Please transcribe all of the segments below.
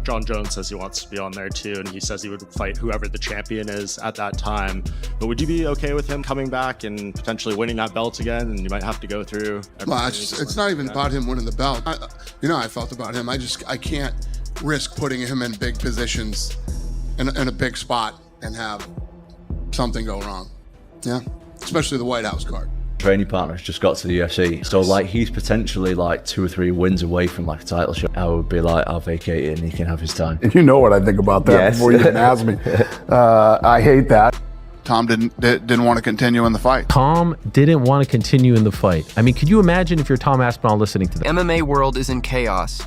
Jon Jones says he wants to be on there too, and he says he would fight whoever the champion is at that time. But would you be okay with him coming back and potentially winning that belt again? And you might have to go through. Well, it's not even about him winning the belt. I felt about him. I can't risk putting him in big positions in a big spot and have something go wrong. Yeah, especially the White House card. Training partner's just got to the UFC, so like he's potentially like 2 or 3 wins away from like a title shot. I would be like, I'll vacate it and he can have his time. You know what I think about that. Yes. Before you even ask me. I hate that. Tom didn't want to continue in the fight. Tom didn't want to continue in the fight. I mean, could you imagine if you're Tom Aspinall listening to that? MMA world is in chaos.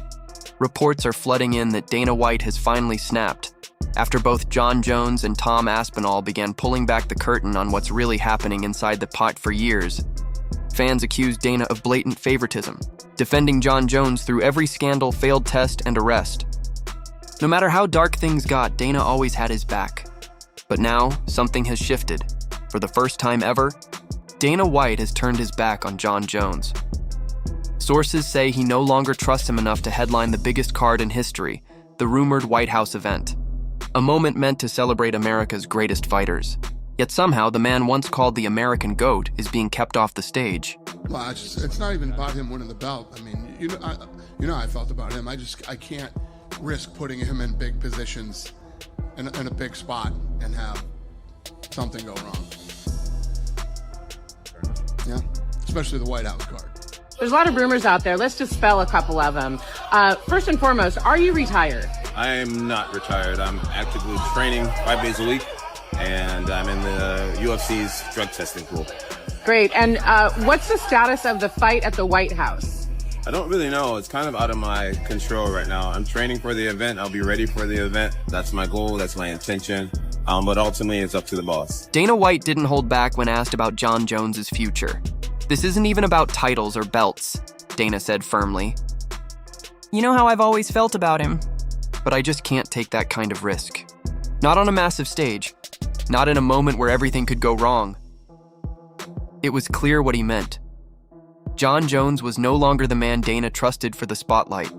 Reports are flooding in that Dana White has finally snapped after both Jon Jones and Tom Aspinall began pulling back the curtain on what's really happening inside the pot for years. Fans accused Dana of blatant favoritism, defending Jon Jones through every scandal, failed test, and arrest. No matter how dark things got, Dana always had his back. But now, something has shifted. For the first time ever, Dana White has turned his back on Jon Jones. Sources say he no longer trusts him enough to headline the biggest card in history, the rumored White House event. A moment meant to celebrate America's greatest fighters. Yet somehow, the man once called the American GOAT is being kept off the stage. Well, it's not even about him winning the belt. I mean, I felt about him. I can't risk putting him in big positions in a big spot and have something go wrong. Yeah, especially the White House card. There's a lot of rumors out there. Let's just spell a couple of them. First and foremost, are you retired? I am not retired. I'm actively training 5 days a week, and I'm in the UFC's drug testing pool. Great. And what's the status of the fight at the White House? I don't really know. It's kind of out of my control right now. I'm training for the event. I'll be ready for the event. That's my goal. That's my intention. But ultimately, it's up to the boss. Dana White didn't hold back when asked about Jon Jones's future. This isn't even about titles or belts, Dana said firmly. You know how I've always felt about him. But I just can't take that kind of risk. Not on a massive stage. Not in a moment where everything could go wrong. It was clear what he meant. Jon Jones was no longer the man Dana trusted for the spotlight.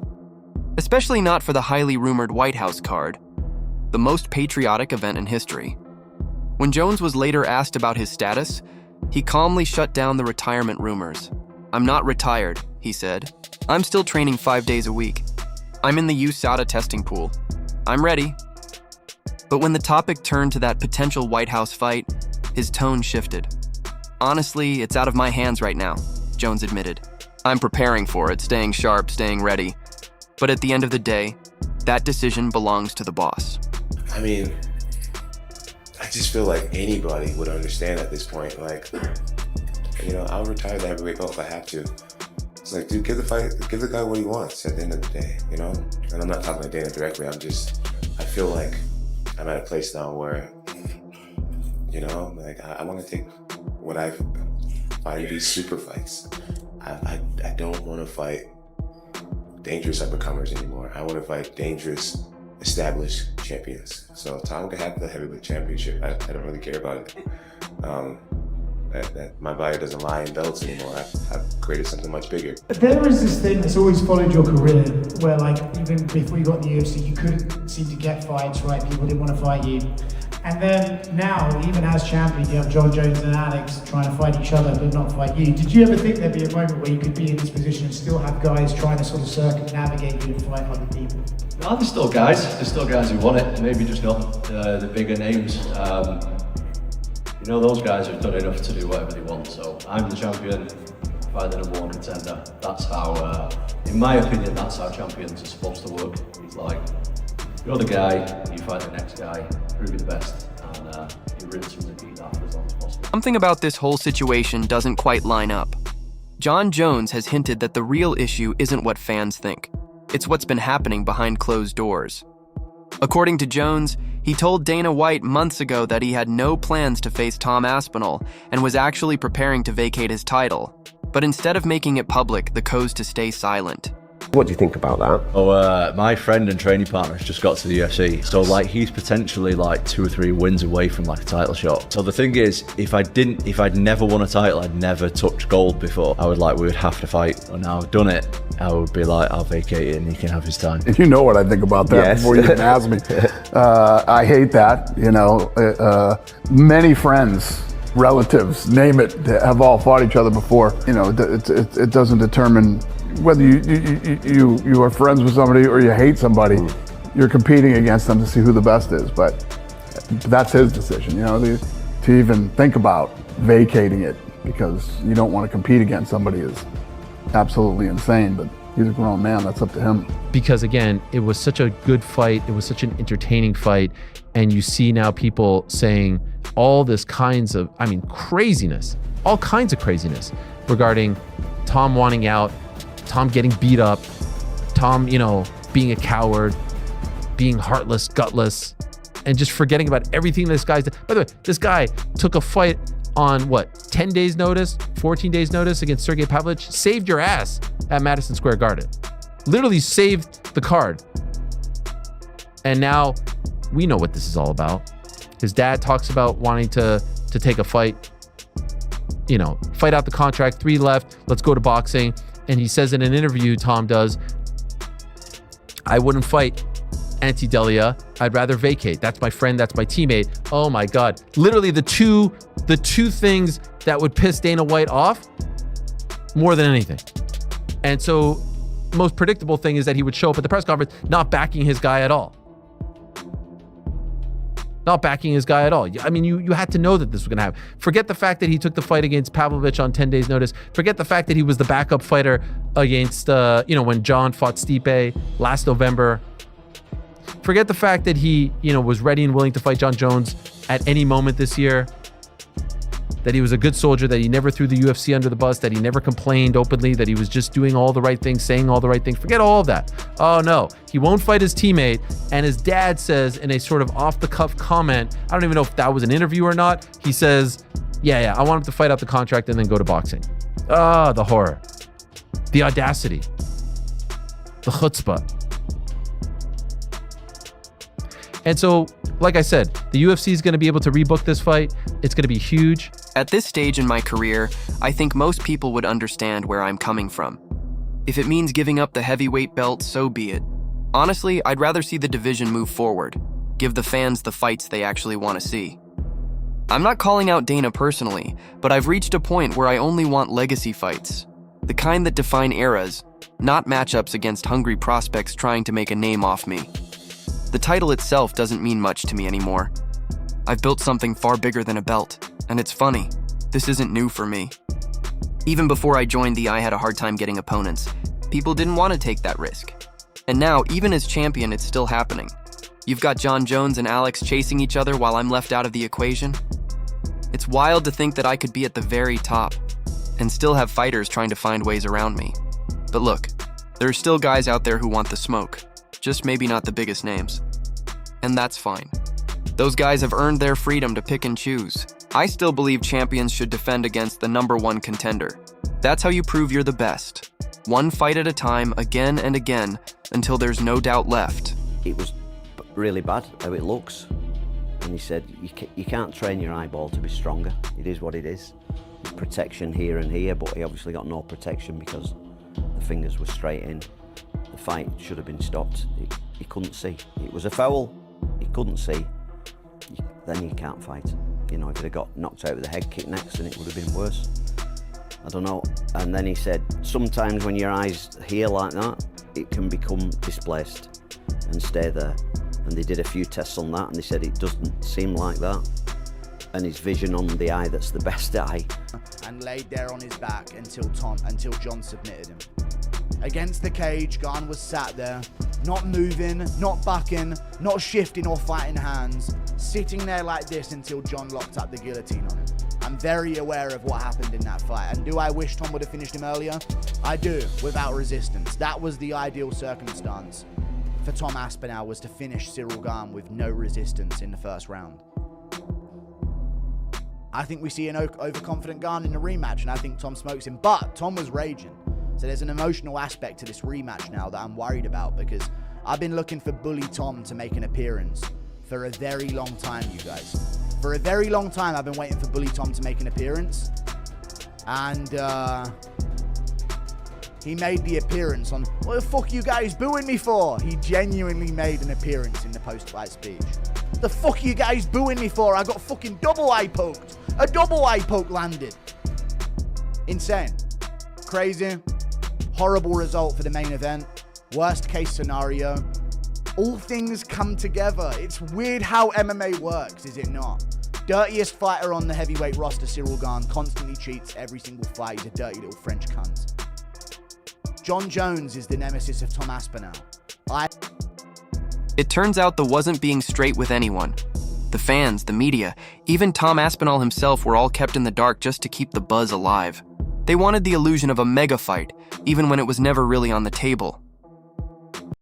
Especially not for the highly rumored White House card, the most patriotic event in history. When Jones was later asked about his status, he calmly shut down the retirement rumors. I'm not retired, he said. I'm still training 5 days a week. I'm in the USADA testing pool. I'm ready. But when the topic turned to that potential White House fight, his tone shifted. Honestly, it's out of my hands right now, Jones admitted. I'm preparing for it, staying sharp, staying ready. But at the end of the day, that decision belongs to the boss. I mean, I just feel like anybody would understand at this point. Like, I'll retire the heavyweight belt if I have to. It's like, dude, give the guy what he wants at the end of the day, And I'm not talking to Dana directly. I feel like I'm at a place now where, I want to take what I find these super fights. I don't want to fight dangerous up-and-comers anymore. I want to fight dangerous, established champions. So Tom can have the heavyweight championship. I don't really care about it. That my body doesn't lie in belts anymore. I've created something much bigger. There is this thing that's always followed your career where, like, even before you got in the UFC, you couldn't seem to get fights, right? People didn't want to fight you. And then now, even as champion, you have Jon Jones and Alex trying to fight each other but not fight you. Did you ever think there'd be a moment where you could be in this position and still have guys trying to sort of circumnavigate you and fight other people? No, there's still guys. There's still guys who want it. Maybe just not the bigger names. Those guys have done enough to do whatever they want. So I'm the champion, fight the number one contender. That's how, in my opinion, that's how champions are supposed to work. It's like, you're the guy, you fight the next guy, prove you're the best, and you rinse and repeat that for as long as possible. Something about this whole situation doesn't quite line up. Jon Jones has hinted that the real issue isn't what fans think. It's what's been happening behind closed doors. According to Jones, he told Dana White months ago that he had no plans to face Tom Aspinall and was actually preparing to vacate his title. But instead of making it public, the chose to stay silent. What do you think about that? Oh, my friend and training partner has just got to the UFC, so like he's potentially like 2 or 3 wins away from like a title shot. So the thing is, if I'd never won a title, I'd never touched gold before, we would have to fight. And now I've done it, I would be like, I'll vacate it and he can have his time. You know what I think about that before you even ask me. I hate that, you know. Many friends, relatives, name it, have all fought each other before. You know, it doesn't determine whether you are friends with somebody or you hate somebody. You're competing against them to see who the best is, but that's his decision, you know, to even think about vacating it because you don't want to compete against somebody is absolutely insane, but he's a grown man, that's up to him. Because again, it was such a good fight, it was such an entertaining fight, and you see now people saying all this kinds of, craziness, all kinds of craziness regarding Tom wanting out, Tom getting beat up, Tom, being a coward, being heartless, gutless, and just forgetting about everything this guy's done. By the way, this guy took a fight on 10 days notice, 14 days notice against Sergey Pavlovich, saved your ass at Madison Square Garden. Literally saved the card. And now we know what this is all about. His dad talks about wanting to take a fight, fight out the contract, 3 left, let's go to boxing. And he says in an interview, Tom does, I wouldn't fight Ante Delia. I'd rather vacate. That's my friend. That's my teammate. Oh my God. Literally the two things that would piss Dana White off more than anything. And so most predictable thing is that he would show up at the press conference not backing his guy at all. Not backing his guy at all. I mean, you had to know that this was going to happen. Forget the fact that he took the fight against Pavlovich on 10 days notice. Forget the fact that he was the backup fighter against, when John fought Stipe last November. Forget the fact that he, was ready and willing to fight Jon Jones at any moment this year. That he was a good soldier, that he never threw the UFC under the bus, that he never complained openly, that he was just doing all the right things, saying all the right things. Forget all of that. Oh no, he won't fight his teammate. And his dad says in a sort of off-the-cuff comment, I don't even know if that was an interview or not, he says, yeah, I want him to fight out the contract and then go to boxing. Ah, the horror. The audacity. The chutzpah. And so, like I said, the UFC is going to be able to rebook this fight. It's going to be huge. At this stage in my career, I think most people would understand where I'm coming from. If it means giving up the heavyweight belt, so be it. Honestly, I'd rather see the division move forward, give the fans the fights they actually want to see. I'm not calling out Dana personally, but I've reached a point where I only want legacy fights. The kind that define eras, not matchups against hungry prospects trying to make a name off me. The title itself doesn't mean much to me anymore. I've built something far bigger than a belt, and it's funny, this isn't new for me. Even before I joined I had a hard time getting opponents. People didn't want to take that risk. And now, even as champion, it's still happening. You've got Jon Jones and Alex chasing each other while I'm left out of the equation. It's wild to think that I could be at the very top, and still have fighters trying to find ways around me. But look, there are still guys out there who want the smoke. Just maybe not the biggest names. And that's fine. Those guys have earned their freedom to pick and choose. I still believe champions should defend against the #1 contender. That's how you prove you're the best. One fight at a time, again and again, until there's no doubt left. It was really bad how it looks. And he said, you can't train your eyeball to be stronger. It is what it is. Protection here and here, but he obviously got no protection because the fingers were straight in. The fight should have been stopped. He couldn't see. It was a foul. He couldn't see. Then you can't fight. If he'd have got knocked out with a head kick next, then it would have been worse. I don't know. And then he said, sometimes when your eyes here like that, it can become displaced and stay there. And they did a few tests on that, and they said it doesn't seem like that. And his vision on the eye that's the best eye. And laid there on his back until Jon submitted him. Against the cage, Gane was sat there, not moving, not bucking, not shifting or fighting hands, sitting there like this until Jon locked up the guillotine on him. I'm very aware of what happened in that fight, and do I wish Tom would have finished him earlier? I do, without resistance. That was the ideal circumstance for Tom Aspinall, was to finish Ciryl Gane with no resistance in the first round. I think we see an overconfident Gane in the rematch, and I think Tom smokes him, but Tom was raging. So there's an emotional aspect to this rematch now that I'm worried about, because I've been looking for Bully Tom to make an appearance for a very long time, you guys. For a very long time, I've been waiting for Bully Tom to make an appearance. And he made the appearance on, what the fuck you guys booing me for? He genuinely made an appearance in the post-fight speech. The fuck you guys booing me for? I got fucking double eye poked. A double eye poke landed. Insane. Crazy. Horrible result for the main event. Worst case scenario. All things come together. It's weird how MMA works, is it not? Dirtiest fighter on the heavyweight roster, Ciryl Gane, constantly cheats every single fight. He's a dirty little French cunt. Jon Jones is the nemesis of Tom Aspinall. It turns out the wasn't being straight with anyone. The fans, the media, even Tom Aspinall himself were all kept in the dark just to keep the buzz alive. They wanted the illusion of a mega fight, even when it was never really on the table.